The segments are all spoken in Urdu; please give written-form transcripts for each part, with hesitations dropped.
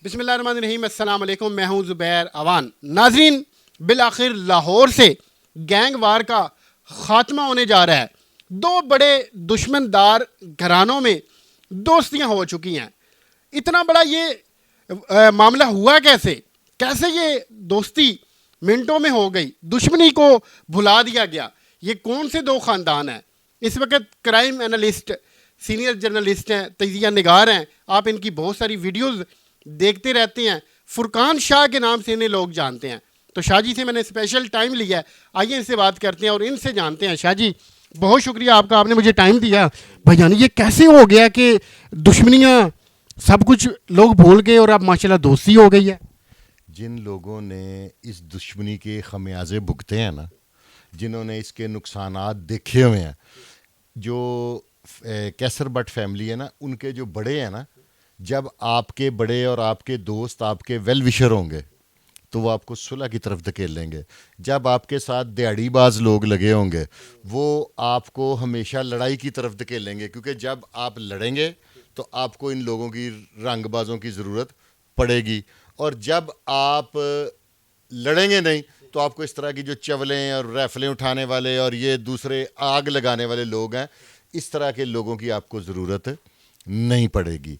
بسم اللہ الرحمن الرحیم. السلام علیکم, میں ہوں زبیر اوان. ناظرین, بالآخر لاہور سے گینگ وار کا خاتمہ ہونے جا رہا ہے. دو بڑے دشمن دار گھرانوں میں دوستیاں ہو چکی ہیں. اتنا بڑا یہ معاملہ ہوا کیسے یہ دوستی منٹوں میں ہو گئی, دشمنی کو بھلا دیا گیا. یہ کون سے دو خاندان ہیں؟ اس وقت کرائم انالسٹ, سینئر جرنلسٹ ہیں, تجزیہ نگار ہیں. آپ ان کی بہت ساری ویڈیوز دیکھتے رہتے ہیں. فرقان شاہ کے نام سے انہیں لوگ جانتے ہیں. تو شاہ جی سے میں نے اسپیشل ٹائم لیا ہے, آئیے ان سے بات کرتے ہیں اور ان سے جانتے ہیں. شاہ جی, بہت شکریہ آپ کا, آپ نے مجھے ٹائم دیا. بھائی جان, یہ کیسے ہو گیا کہ دشمنیاں سب کچھ لوگ بھول گئے اور اب ماشاءاللہ دوستی ہو گئی ہے؟ جن لوگوں نے اس دشمنی کے خمیازے بھگتے ہیں نا, جنہوں نے اس کے نقصانات دیکھے ہوئے ہیں, جو کیسر بٹ فیملی ہے نا, ان کے جو بڑے ہیں نا, جب آپ کے بڑے اور آپ کے دوست آپ کے ویل وشر ہوں گے تو وہ آپ کو صلح کی طرف دھکیل لیں گے. جب آپ کے ساتھ دیہڑی باز لوگ لگے ہوں گے وہ آپ کو ہمیشہ لڑائی کی طرف دھکیل لیں گے, کیونکہ جب آپ لڑیں گے تو آپ کو ان لوگوں کی رنگ بازوں کی ضرورت پڑے گی, اور جب آپ لڑیں گے نہیں تو آپ کو اس طرح کی جو چولیں اور ریفلیں اٹھانے والے اور یہ دوسرے آگ لگانے والے لوگ ہیں, اس طرح کے لوگوں کی آپ کو ضرورت نہیں پڑے گی.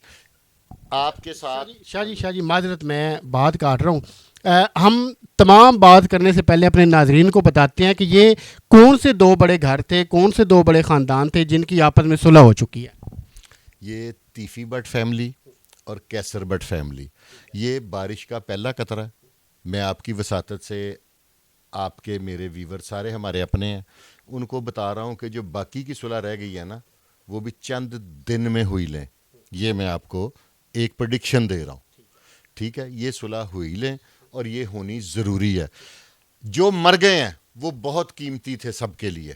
آپ کے ساتھ شاہ جی معذرت, میں بات کاٹ رہا ہوں. ہم تمام بات کرنے سے پہلے اپنے ناظرین کو بتاتے ہیں کہ یہ کون سے دو بڑے گھر تھے, کون سے دو بڑے خاندان تھے جن کی آپس میں صلح ہو چکی ہے. یہ تیفی بٹ فیملی اور کیسر بٹ فیملی, یہ بارش کا پہلا قطرہ ہے. میں آپ کی وساطت سے, آپ کے میرے ویور سارے ہمارے اپنے ہیں, ان کو بتا رہا ہوں کہ جو باقی کی صلح رہ گئی ہے نا, وہ بھی چند دن میں ہوئی لیں. یہ میں آپ کو ایک پریڈکشن دے رہا ہوں, ٹھیک ہے؟ یہ صلح ہوئی لیں اور یہ ہونی ضروری ہے. جو مر گئے ہیں وہ بہت قیمتی تھے سب کے لیے,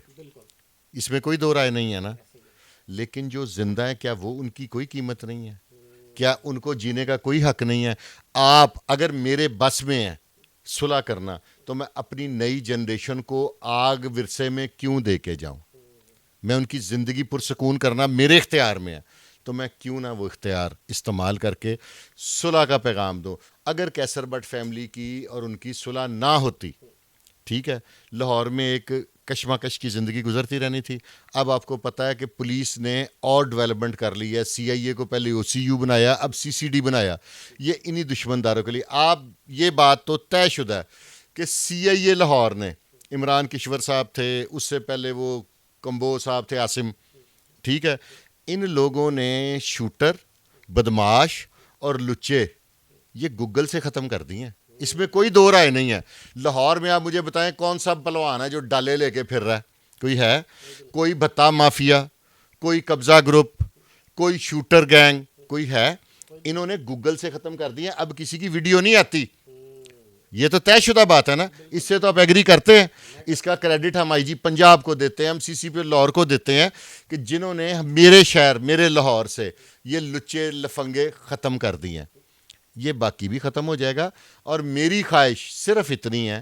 اس میں کوئی دو رائے نہیں ہے نا, لیکن جو زندہ ہیں کیا وہ ان کی کوئی قیمت نہیں ہے؟ کیا ان کو جینے کا کوئی حق نہیں ہے؟ آپ اگر میرے بس میں ہیں صلح کرنا تو میں اپنی نئی جنریشن کو آگ ورثے میں کیوں دے کے جاؤں؟ میں ان کی زندگی پرسکون کرنا میرے اختیار میں ہے, تو میں کیوں نہ وہ اختیار استعمال کر کے صلح کا پیغام دوں. اگر کیسر بٹ فیملی کی اور ان کی صلح نہ ہوتی, ٹھیک ہے, لاہور میں ایک کشمکش کی زندگی گزرتی رہنی تھی. اب آپ کو پتہ ہے کہ پولیس نے اور ڈیولپمنٹ کر لی ہے, سی آئی اے کو پہلے او سی یو بنایا, اب سی سی ڈی بنایا, یہ انہی دشمن داروں کے لیے. آپ یہ بات تو طے شدہ ہے کہ سی آئی اے لاہور نے, عمران کشور صاحب تھے, اس سے پہلے وہ کمبو صاحب تھے عاصم, ٹھیک ہے, ان لوگوں نے شوٹر, بدماش اور لچے یہ گوگل سے ختم کر دی ہیں. اس میں کوئی دو رائے نہیں ہے. لاہور میں آپ مجھے بتائیں کون سا پہلوان ہے جو ڈالے لے کے پھر رہا ہے؟ کوئی ہے؟ کوئی بھتہ مافیا, کوئی قبضہ گروپ, کوئی شوٹر گینگ, کوئی ہے؟ انہوں نے گوگل سے ختم کر دی ہیں. اب کسی کی ویڈیو نہیں آتی. یہ تو طے شدہ بات ہے نا, اس سے تو آپ ایگری کرتے ہیں. اس کا کریڈٹ ہم آئی جی پنجاب کو دیتے ہیں, ہم سی سی پی لاہور کو دیتے ہیں کہ جنہوں نے میرے شہر, میرے لاہور سے یہ لچے لفنگے ختم کر دی ہیں. یہ باقی بھی ختم ہو جائے گا, اور میری خواہش صرف اتنی ہے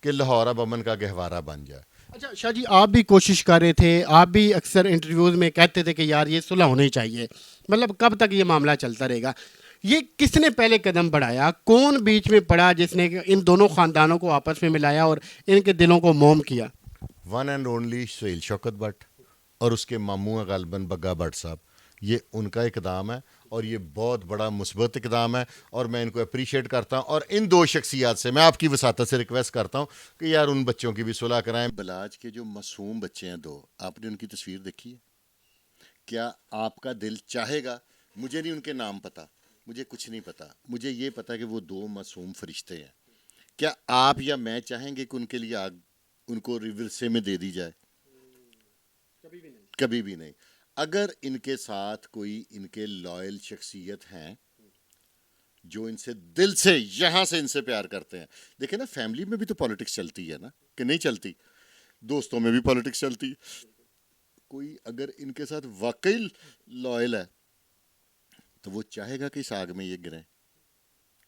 کہ لاہور اب امن کا گہوارہ بن جائے. اچھا شاہ جی, آپ بھی کوشش کر رہے تھے, آپ بھی اکثر انٹرویوز میں کہتے تھے کہ یار یہ صلح ہونی چاہیے, مطلب کب تک یہ معاملہ چلتا رہے گا؟ یہ کس نے پہلے قدم بڑھایا, کون بیچ میں پڑا جس نے ان دونوں خاندانوں کو آپس میں ملایا اور ان کے دلوں کو موم کیا؟ One and only Sohail Shaukat but اور اس کے ماموں ہیں غالباً بگا بٹ صاحب. یہ ان کا اقدام ہے اور یہ بہت بڑا مثبت اقدام ہے, اور میں ان کو اپریشیٹ کرتا ہوں. اور ان دو شخصیات سے میں آپ کی وساطت سے ریکویسٹ کرتا ہوں کہ یار ان بچوں کی بھی صلح کرائیں. بلاج کے جو معصوم بچے ہیں دو, آپ نے ان کی تصویر دیکھی ہے؟ کیا آپ کا دل چاہے گا؟ مجھے نہیں ان کے نام پتہ, مجھے کچھ نہیں پتہ, مجھے یہ پتہ کہ وہ دو معصوم فرشتے ہیں. کیا آپ یا میں چاہیں گے کہ ان کے لیے آگ ان کو ورثے میں دے دی جائے؟ کبھی بھی نہیں. اگر ان کے ساتھ کوئی ان کے لائل شخصیت ہیں جو ان سے دل سے یہاں سے ان سے پیار کرتے ہیں, دیکھیں نا فیملی میں بھی تو پالیٹکس چلتی ہے نا, کہ نہیں چلتی؟ دوستوں میں بھی پالیٹکس چلتی. کوئی اگر ان کے ساتھ واقعی لائل ہے تو وہ چاہے گا کہ اس آگ میں یہ گریں.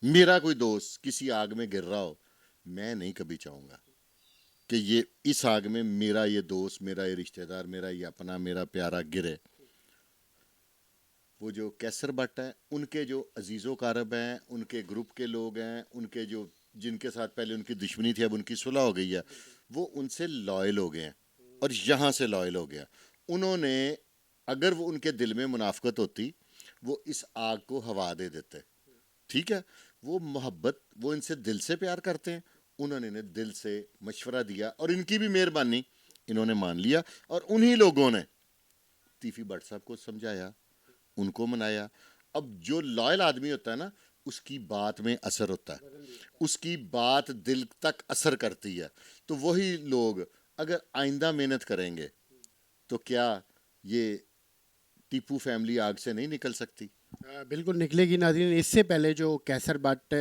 میرا کوئی دوست کسی آگ میں گر رہا ہو, میں نہیں کبھی چاہوں گا کہ یہ اس آگ میں میرا یہ دوست, میرا یہ رشتہ دار, میرا یہ اپنا, میرا پیارا گرے. وہ جو کیسر بٹ ہیں ان کے جو عزیز و قارب ہیں, ان کے گروپ کے لوگ ہیں, ان کے جو جن کے ساتھ پہلے ان کی دشمنی تھی اب ان کی صلح ہو گئی ہے, وہ ان سے لائل ہو گئے ہیں اور یہاں سے لائل ہو گیا. انہوں نے اگر وہ ان کے دل میں منافقت ہوتی وہ اس آگ کو ہوا دے دیتے. ٹھیک ہے, وہ محبت, وہ ان سے دل سے پیار کرتے ہیں, انہوں نے دل سے مشورہ دیا اور ان کی بھی مہربانی انہوں نے مان لیا, اور انہی لوگوں نے تیفی بٹ صاحب کو سمجھایا, ان کو منایا. اب جو لائل آدمی ہوتا ہے نا اس کی بات میں اثر ہوتا ہے, اس کی بات دل تک اثر کرتی ہے. تو وہی لوگ اگر آئندہ محنت کریں گے تو کیا یہ ٹیپو فیملی آگ سے نہیں نکل سکتی؟ بالکل نکلے گی ناظرین. اس سے پہلے جو کیسر بٹ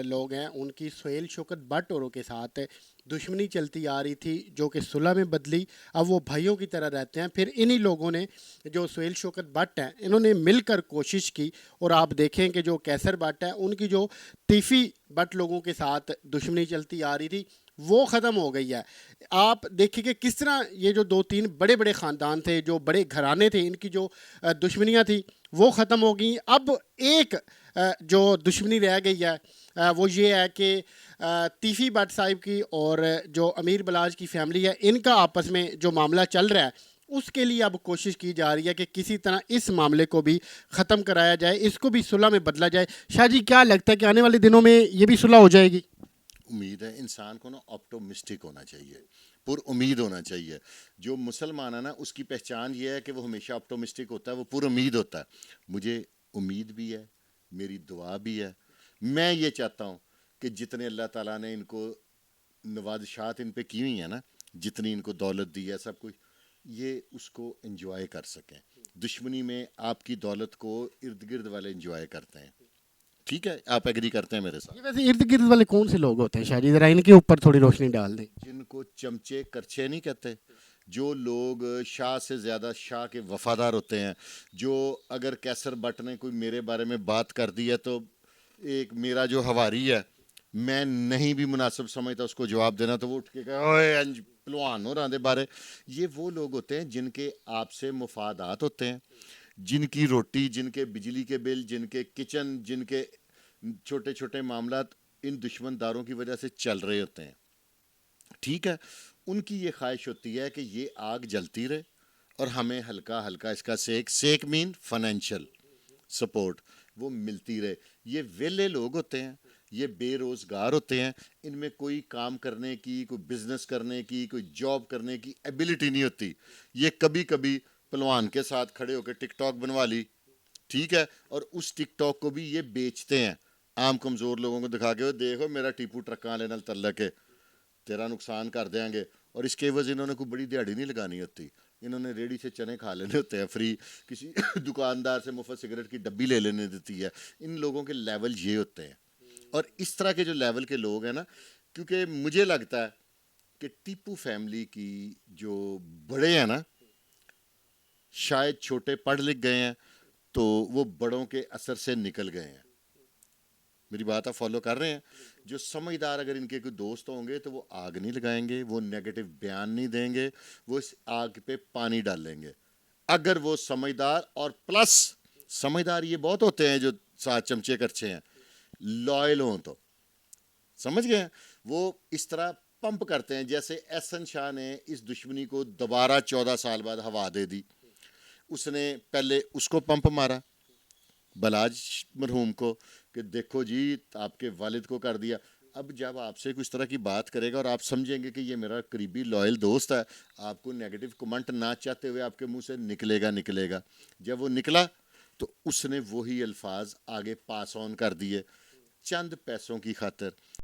لوگ ہیں ان کی سہیل شوکت بٹ اوروں کے ساتھ دشمنی چلتی آ رہی تھی جو کہ صلح میں بدلی. اب وہ بھائیوں کی طرح رہتے ہیں. پھر انہی لوگوں نے جو سہیل شوکت بٹ ہیں انہوں نے مل کر کوشش کی, اور آپ دیکھیں کہ جو کیسر بٹ ہے ان کی جو تیفی بٹ لوگوں کے ساتھ دشمنی چلتی آ رہی تھی وہ ختم ہو گئی ہے. آپ دیکھیں کہ کس طرح یہ جو دو تین بڑے بڑے خاندان تھے, جو بڑے گھرانے تھے, ان کی جو دشمنیاں تھیں وہ ختم ہو گئیں. اب ایک جو دشمنی رہ گئی ہے وہ یہ ہے کہ تیفی بٹ صاحب کی اور جو امیر بلاج کی فیملی ہے ان کا آپس میں جو معاملہ چل رہا ہے اس کے لیے اب کوشش کی جا رہی ہے کہ کسی طرح اس معاملے کو بھی ختم کرایا جائے, اس کو بھی صلح میں بدلا جائے. شاہ جی کیا لگتا ہے کہ آنے والے دنوں میں یہ بھی صلح ہو جائے گی؟ امید ہے. انسان کو نا آپٹومسٹک ہونا چاہیے, پر امید ہونا چاہیے. جو مسلمان ہے نا اس کی پہچان یہ ہے کہ وہ ہمیشہ آپٹومسٹک ہوتا ہے, وہ پر امید ہوتا ہے. مجھے امید بھی ہے, میری دعا بھی ہے. میں یہ چاہتا ہوں کہ جتنے اللہ تعالیٰ نے ان کو نوازشات ان پہ کی ہوئی ہیں نا, جتنی ان کو دولت دی ہے سب کچھ, یہ اس کو انجوائے کر سکیں. دشمنی میں آپ کی دولت کو ارد گرد والے انجوائے کرتے ہیں. ٹھیک ہے, آپ ایگری کرتے ہیں میرے ساتھ؟ یہ ویسے ارد گرد والے کون سے لوگ ہوتے ہیں شاہ جی, ذرا ان کے اوپر تھوڑی روشنی ڈال دیں. جن کو چمچے کرچے نہیں کہتے, جو لوگ شاہ سے زیادہ شاہ کے وفادار ہوتے ہیں, جو اگر کیسر بٹ نے کوئی میرے بارے میں بات کر دی ہے تو ایک میرا جو ہواری ہے میں نہیں بھی مناسب سمجھتا اس کو جواب دینا تو وہ اٹھ کے کہے اوئے انج پلوان ہو رہا دے بارے. یہ وہ لوگ ہوتے ہیں جن کے آپ سے مفادات ہوتے ہیں, جن کی روٹی, جن کے بجلی کے بل, جن کے کچن, جن کے چھوٹے چھوٹے معاملات ان دشمن داروں کی وجہ سے چل رہے ہوتے ہیں. ٹھیک ہے, ان کی یہ خواہش ہوتی ہے کہ یہ آگ جلتی رہے اور ہمیں ہلکا ہلکا اس کا سیک مین فائنینشیل سپورٹ وہ ملتی رہے. یہ ویلے لوگ ہوتے ہیں, یہ بے روزگار ہوتے ہیں, ان میں کوئی کام کرنے کی, کوئی بزنس کرنے کی, کوئی جاب کرنے کی ایبلٹی نہیں ہوتی. یہ کبھی کبھی پلوان کے ساتھ کھڑے ہو کے ٹک ٹاک بنوا لی, ٹھیک ہے, اور اس ٹک ٹاک کو بھی یہ بیچتے ہیں عام کمزور لوگوں کو دکھا کے, دیکھو میرا ٹیپو ٹرکاں لینا تعلق ہے, تیرا نقصان کر دیں گے. اور اس کے عوض انہوں نے کوئی بڑی دیہڑی نہیں لگانی ہوتی, انہوں نے ریڑھی سے چنے کھا لینے ہوتے ہیں فری, کسی دکاندار سے مفت سگریٹ کی ڈبی لے لینے دیتی ہے. ان لوگوں کے لیول یہ ہوتے ہیں. اور اس طرح کے جو لیول کے لوگ ہیں نا, کیونکہ مجھے لگتا ہے کہ ٹیپو فیملی کی جو بڑے ہیں نا شاید چھوٹے پڑھ لکھ گئے ہیں تو وہ بڑوں کے اثر سے نکل گئے ہیں. میری بات آپ فالو کر رہے ہیں؟ جو سمجھدار اگر ان کے کوئی دوست ہوں گے تو وہ آگ نہیں لگائیں گے, وہ نیگیٹو بیان نہیں دیں گے, وہ اس آگ پہ پانی ڈالیں گے. اگر وہ سمجھدار, اور پلس سمجھدار یہ بہت ہوتے ہیں جو ساتھ چمچے کرچے ہیں, لائل ہوں تو سمجھ گئے ہیں, وہ اس طرح پمپ کرتے ہیں جیسے احسن شاہ نے اس دشمنی کو دوبارہ 14 سال بعد ہوا دے دی. اس نے پہلے اس کو پمپ مارا بلاج مرحوم کو کہ دیکھو جی آپ کے والد کو کر دیا. اب جب آپ سے کچھ طرح کی بات کرے گا اور آپ سمجھیں گے کہ یہ میرا قریبی لائل دوست ہے, آپ کو نیگیٹو کمنٹ نہ چاہتے ہوئے آپ کے منہ سے نکلے گا. جب وہ نکلا تو اس نے وہی الفاظ آگے پاس آن کر دیے چند پیسوں کی خاطر.